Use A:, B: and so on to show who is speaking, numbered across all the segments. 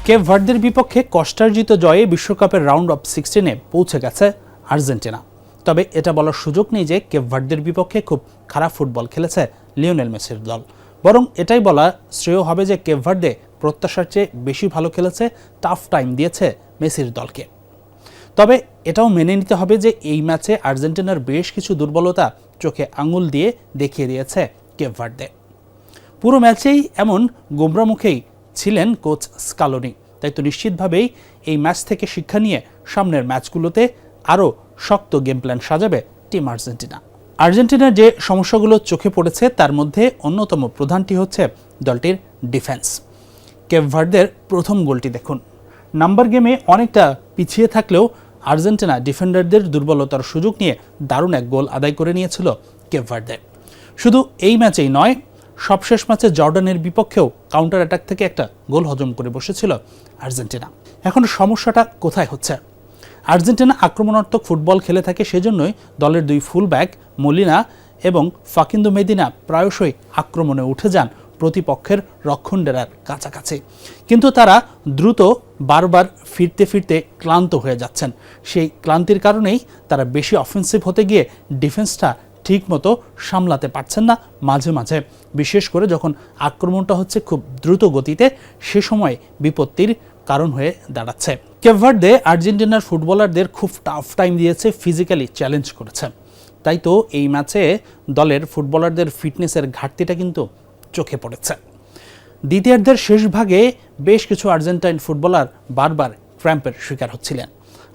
A: Cape ভার্দের বিপক্ষে কষ্টার্জিত জয়ে বিশ্বকাপের রাউন্ড অফ 16-এ পৌঁছে গেছে আর্জেন্টিনা। তবে এটা বলার সুযোগ নেই যে কেপ ভার্দের বিপক্ষে খুব খারাপ ফুটবল খেলেছে লিওনেল মেসির দল। বরং এটাই বলা শ্রেয় হবে যে কেপ ভার্দে প্রত্যাশার চেয়ে বেশি ভালো খেলেছে, টাফ টাইম দিয়েছে মেসির দলকে। তবে এটাও মেনে নিতে হবে যে এই ম্যাচে আর্জেন্টিনার বেশ কিছু দুর্বলতা চোখে আঙুল দিয়ে দেখিয়ে দিয়েছে কেপ ভার্দে। পুরো ম্যাচেই এমন গোমরা মুখেই ছিলেন কোচ স্কালোনি। তাই তো নিশ্চিতভাবেই এই ম্যাচ থেকে শিক্ষা নিয়ে সামনের ম্যাচগুলোতে আরও শক্ত গেম প্ল্যান সাজাবে টিম আর্জেন্টিনা। আর্জেন্টিনার যে সমস্যাগুলো চোখে পড়েছে তার মধ্যে অন্যতম প্রধানটি হচ্ছে দলটির ডিফেন্স। কেপ ভার্দের প্রথম গোলটি দেখুন। নাম্বার গেমে অনেকটা পিছিয়ে থাকলেও আর্জেন্টিনা ডিফেন্ডারদের দুর্বলতার সুযোগ নিয়ে দারুণ এক গোল আদায় করে নিয়েছিল কেপ ভার্দে। শুধু এই ম্যাচেই নয়, সবশেষ ম্যাচে জর্ডানের বিপক্ষেও কাউন্টার অ্যাটাক থেকে একটা গোল হজম করে বসেছিল আর্জেন্টিনা। এখন সমস্যাটা কোথায় হচ্ছে? আর্জেন্টিনা আক্রমণাত্মক ফুটবল খেলে থাকে, সেজন্যই দলের দুই ফুল ব্যাক মলিনা এবং ফাকিন্দো মেদিনা প্রায়শই আক্রমণে উঠে যান প্রতিপক্ষের রক্ষণডেরার কাছাকাছি। কিন্তু তারা দ্রুত বারবার ফিরতে ফিরতে ক্লান্ত হয়ে যাচ্ছেন। সেই ক্লান্তির কারণেই তারা বেশি অফেন্সিভ হতে গিয়ে ডিফেন্সটা ঠিকমতো সামলাতে পারছেন না মাঝে মাঝে, বিশেষ করে যখন আক্রমণটা হচ্ছে খুব দ্রুত গতিতে, সে সময় বিপত্তির কারণ হয়ে দাঁড়াচ্ছে। কেপ ভার্দে আর্জেন্টিনার ফুটবলারদের খুব টাফ টাইম দিয়েছে, ফিজিক্যালি চ্যালেঞ্জ করেছে। তাই তো এই ম্যাচে দলের ফুটবলারদের ফিটনেসের ঘাটতিটা কিন্তু চোখে পড়েছে। দ্বিতীয়ার্ধের শেষ ভাগে বেশ কিছু আর্জেন্টাইন ফুটবলার বারবার ক্র্যাম্পের শিকার হচ্ছিলেন।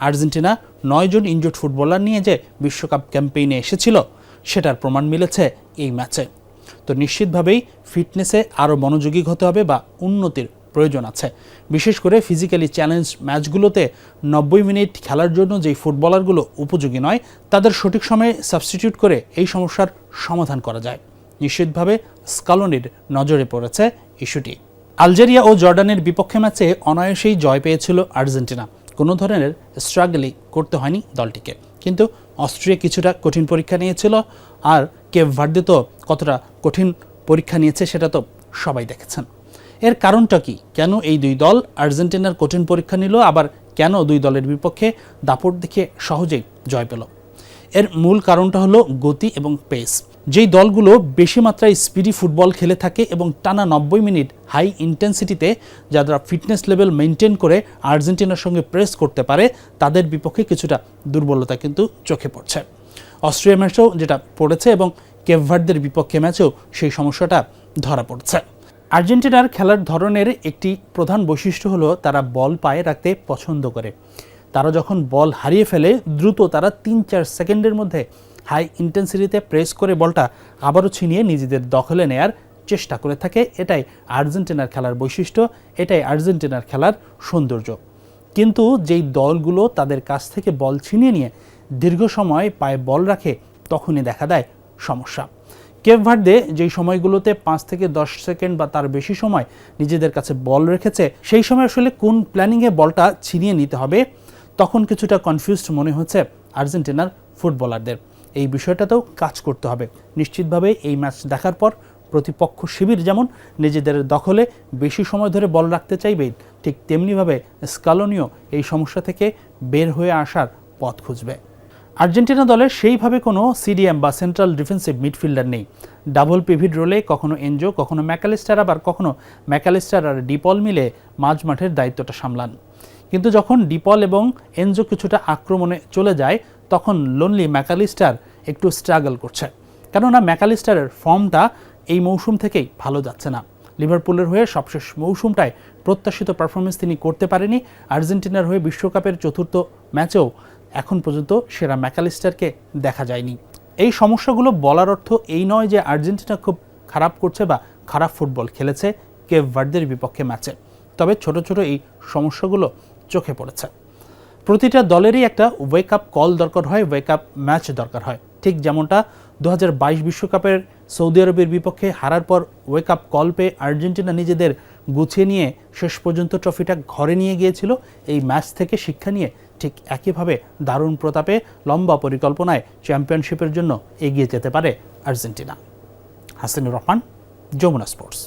A: আর্জেন্টিনা 9 জন ইনজুর্ড ফুটবলার নিয়ে যে বিশ্বকাপ ক্যাম্পেইনে এসেছিল সেটার প্রমাণ মিলেছে এই ম্যাচে। তো নিশ্চিতভাবেই ফিটনেসে আরও মনোযোগী হতে হবে বা উন্নতির প্রয়োজন আছে। বিশেষ করে ফিজিক্যালি চ্যালেঞ্জ ম্যাচগুলোতে 90 মিনিট খেলার জন্য যেই ফুটবলারগুলো উপযোগী নয়, তাদের সঠিক সময়ে সাবস্টিটিউট করে এই সমস্যার সমাধান করা যায়। নিশ্চিতভাবে স্কালোনির নজরে পড়েছে ইস্যুটি। আলজেরিয়া ও জর্ডানের বিপক্ষে ম্যাচে অনায়াসেই জয় পেয়েছিল আর্জেন্টিনা। কোনো ধরনের স্ট্রাগলই করতে হয়নি দলটিকে। কিন্তু অস্ট্রিয়া কিছুটা কঠিন পরীক্ষা নিয়েছিল, আর কেপ ভার্দে তো কতটা কঠিন পরীক্ষা নিয়েছে সেটা তো সবাই দেখেছেন। এর কারণটা কি? কেন এই দুই দল আর্জেন্টিনার কঠিন পরীক্ষা নিল, আবার কেন দুই দলের বিপক্ষে দাপট দেখে সহজেই জয় পেল? এর মূল কারণটা হলো গতি এবং পেস। যেই দলগুলো বেশি মাত্রায় স্পিডি ফুটবল খেলে থাকে এবং টানা 90 মিনিট হাই ইন্টেন্সিটিতে যারা ফিটনেস লেভেল মেনটেন করে আর্জেন্টিনার সঙ্গে প্রেস করতে পারে, তাদের বিপক্ষে কিছুটা দুর্বলতা কিন্তু চোখে পড়ছে। অস্ট্রিয়া ম্যাচেও যেটা পড়েছে এবং কেপ ভার্দের বিপক্ষে ম্যাচেও সেই সমস্যাটা ধরা পড়ছে। আর্জেন্টিনার খেলার ধরনের একটি প্রধান বৈশিষ্ট্য হলো তারা বল পায়ে রাখতে পছন্দ করে। তারা যখন বল হারিয়ে ফেলে দ্রুত তারা 3-4 সেকেন্ডের মধ্যে হাই ইন্টেন্সিটিতে প্রেস করে বলটা আবারও ছিনিয়ে নিজেদের দখলে নেয়ার চেষ্টা করে থাকে। এটাই আর্জেন্টিনার খেলার বৈশিষ্ট্য, এটাই আর্জেন্টিনার খেলার সৌন্দর্য। কিন্তু যেই দলগুলো তাদের কাছ থেকে বল ছিনিয়ে নিয়ে দীর্ঘ সময় পায়ে বল রাখে, তখনই দেখা দেয় সমস্যা। কেপ ভার্দে যেই সময়গুলোতে 5 থেকে 10 সেকেন্ড বা তার বেশি সময় নিজেদের কাছে বল রেখেছে, সেই সময় আসলে কোন প্ল্যানিংয়ে বলটা ছিনিয়ে নিতে হবে তখন কিছুটা কনফিউজড মনে হচ্ছে আর্জেন্টিনার ফুটবলারদের। এই বিষয়টাতেও কাজ করতে হবে। নিশ্চিতভাবে এই ম্যাচ দেখার পর প্রতিপক্ষ শিবির যেমন নিজেদের দখলে বেশি সময় ধরে বল রাখতে চাইবে, ঠিক তেমনিভাবে স্কালোনিও এই সমস্যা থেকে বের হয়ে আসার পথ খুঁজবে। আর্জেন্টিনা দলের সেইভাবে কোনো সিডিএম বা সেন্ট্রাল ডিফেন্সিভ মিডফিল্ডার নেই। ডাবল পিভিট রোলে কখনো এনজো, কখনো ম্যাকালিস্টার, আবার কখনো ম্যাকালিস্টার আর ডিপল মিলে মাঝ মাঠের দায়িত্বটা সামলান। কিন্তু যখন ডিপল এবং এনজো কিছুটা আক্রমণে চলে যায়, তখন লোনলি ম্যাকালিস্টার একটু স্ট্রাগল করছে, কেননা ম্যাকালিস্টারের ফর্মটা এই মৌসুম থেকেই ভালো যাচ্ছে না। লিভারপুলের হয়ে সবশেষ মৌসুমটায় প্রত্যাশিত পারফরমেন্স তিনি করতে পারেনি। আর্জেন্টিনার হয়ে বিশ্বকাপের চতুর্থ ম্যাচেও এখন পর্যন্ত সেরা ম্যাকালিস্টারকে দেখা যায়নি। এই সমস্যাগুলো বলার অর্থ এই নয় যে আর্জেন্টিনা খুব খারাপ করছে বা খারাপ ফুটবল খেলেছে কেপ ভার্দের বিপক্ষে ম্যাচে। তবে ছোট ছোট এই সমস্যাগুলো চোখে পড়েছে। প্রতিটা দলেরই একটা ওয়েক আপ কল দরকার হয়, ওয়েক আপ ম্যাচ দরকার হয়। ঠিক যেমনটা 2022 বিশ্বকাপের সৌদি আরবের বিপক্ষে হারার পর ওয়েক আপ কল পেয়ে আর্জেন্টিনা নিজেদের গুছিয়ে নিয়ে শেষ পর্যন্ত ট্রফিটা ঘরে নিয়ে গিয়েছিল। এই ম্যাচ থেকে শিক্ষা নিয়ে ঠিক একইভাবে দারুণ প্রতাপে লম্বা পরিকল্পনায় চ্যাম্পিয়নশিপের জন্য এগিয়ে যেতে পারে আর্জেন্টিনা। হাসিনুর রহমান, যমুনা স্পোর্টস।